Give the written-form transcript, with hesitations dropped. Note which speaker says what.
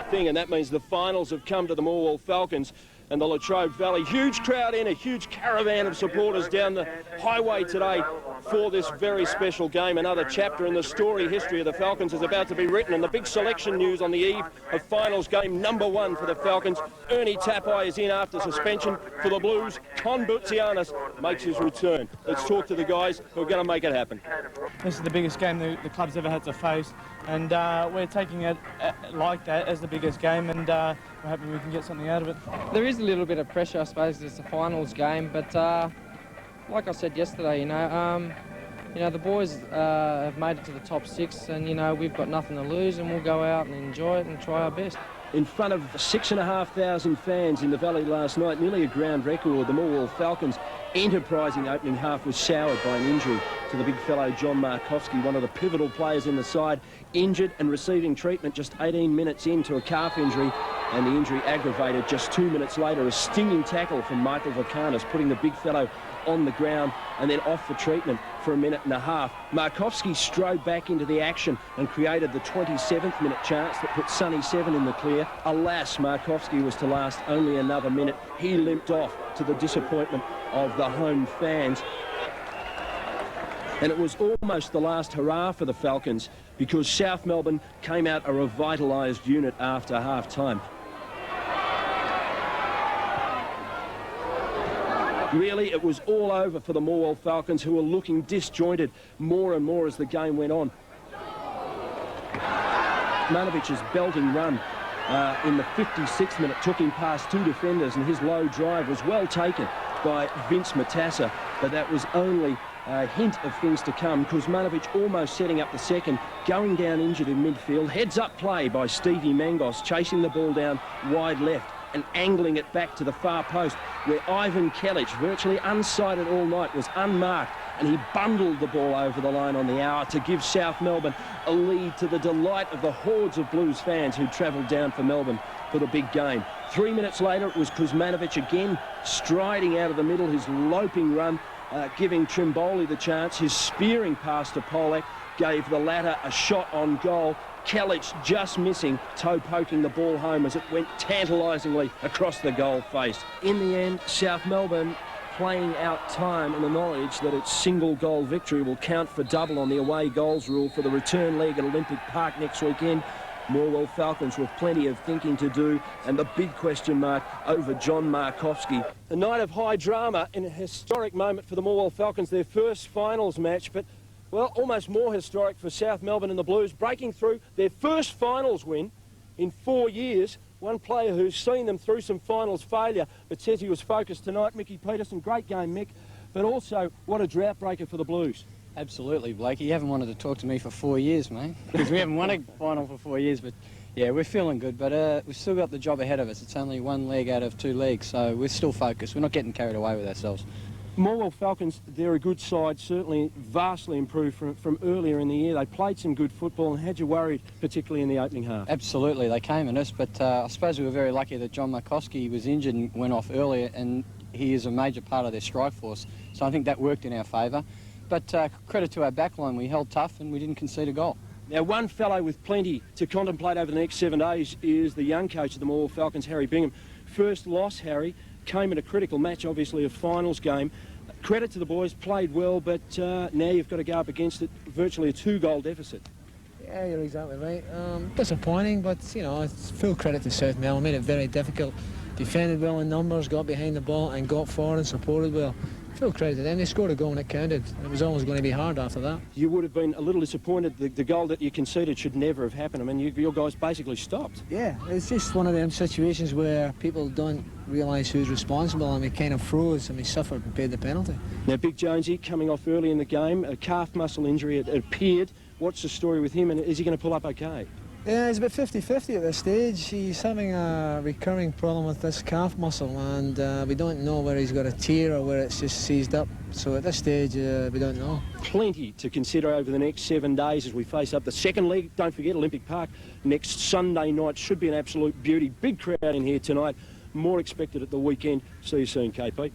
Speaker 1: thing, and that means the finals have come to the Morwell Falcons and the Latrobe Valley. Huge crowd in, a huge caravan of supporters down the highway today for this very special game. Another chapter in the story history of the Falcons is about to be written, and the big selection news on the eve of finals game number 1 for the Falcons. Ernie Tapai is in after suspension. For the Blues, Boutsianis makes his return. Let's talk to the guys who are going to make it happen.
Speaker 2: This is the biggest game the club's ever had to face, and we're taking it like that as the biggest game, and we're hoping we can get something out of it.
Speaker 3: There is a little bit of pressure, I suppose. It's a finals game, but like I said yesterday, you know, the boys have made it to the top 6, and we've got nothing to lose, and we'll go out and enjoy it and try our best.
Speaker 1: In front of 6,500 fans in the Valley last night, nearly a ground record, the Morwell Falcons' enterprising opening half was soured by an injury to the big fellow John Markovski, one of the pivotal players in the side, injured and receiving treatment just 18 minutes into a calf injury, and the injury aggravated just 2 minutes later. A stinging tackle from Michael Vacanis, putting the big fellow on the ground and then off for treatment for a minute and a half. Markovski strode back into the action and created the 27th minute chance that put Sunny 7 in the clear. Alas, Markovski was to last only another minute. He limped off to the disappointment of the home fans. And it was almost the last hurrah for the Falcons, because South Melbourne came out a revitalised unit after half-time. Really, it was all over for the Morwell Falcons, who were looking disjointed more and more as the game went on. Manovic's belting run in the 56th minute took him past 2 defenders, and his low drive was well taken by Vince Matassa, but that was only a hint of things to come. Kuzmanovic almost setting up the second, going down injured in midfield. Heads-up play by Stevie Mangos, chasing the ball down wide left and angling it back to the far post, where Ivan Kelic, virtually unsighted all night, was unmarked, and he bundled the ball over the line on the hour to give South Melbourne a lead, to the delight of the hordes of Blues fans who travelled down for Melbourne for the big game. 3 minutes later, it was Kuzmanovic again, striding out of the middle, his loping run, giving Trimboli the chance. His spearing pass to Polak gave the latter a shot on goal. Kelic just missing, toe poking the ball home as it went tantalisingly across the goal face. In the end, South Melbourne playing out time in the knowledge that its single goal victory will count for double on the away goals rule for the return leg at Olympic Park next weekend. Morwell Falcons with plenty of thinking to do, and the big question mark over John Markovski. A night of high drama and a historic moment for the Morwell Falcons, their first finals match, but well, almost more historic for South Melbourne and the Blues, breaking through their first finals win in 4 years. One player who's seen them through some finals failure, but says he was focused tonight, Mickey Petersen. Great game, Mick, but also what a drought breaker for the Blues.
Speaker 4: Absolutely, Blakey. You haven't wanted to talk to me for 4 years, mate, because we haven't won a final for 4 years, but yeah, we're feeling good, but we've still got the job ahead of us. It's only 1 leg out of 2 legs, so we're still focused. We're not getting carried away with ourselves.
Speaker 1: Morwell Falcons, they're a good side, certainly vastly improved from earlier in the year. They played some good football, and had you worried, particularly in the opening half?
Speaker 4: Absolutely, they came at us, but I suppose we were very lucky that John Markovski was injured and went off earlier, and he is a major part of their strike force, so I think that worked in our favour. But credit to our backline, we held tough and we didn't concede a goal.
Speaker 1: Now, one fellow with plenty to contemplate over the next 7 days is the young coach of the Morwell Falcons, Harry Bingham. First loss, Harry, came in a critical match, obviously a finals game. Credit to the boys, played well, but now you've got to go up against it, virtually a 2-goal deficit.
Speaker 5: Yeah, you're exactly right. Disappointing, but it's full credit to South Melbourne. Made it very difficult. Defended well in numbers, got behind the ball and got forward and supported well. Full credit to them. They scored a goal and it counted. It was always going to be hard after that.
Speaker 1: You would have been a little disappointed. The goal that you conceded should never have happened. I mean, your guys basically stopped.
Speaker 5: Yeah, it's just one of them situations where people don't realise who's responsible, and we kind of froze and we suffered and paid the penalty.
Speaker 1: Now, Big Jonesy coming off early in the game, a calf muscle injury, it appeared. What's the story with him, and is he going to pull up okay?
Speaker 5: Yeah, he's about 50-50 at this stage. He's having a recurring problem with this calf muscle, and we don't know whether he's got a tear or whether it's just seized up. So at this stage, we don't know.
Speaker 1: Plenty to consider over the next 7 days as we face up the second leg. Don't forget, Olympic Park next Sunday night. Should be an absolute beauty. Big crowd in here tonight. More expected at the weekend. See you soon, KP.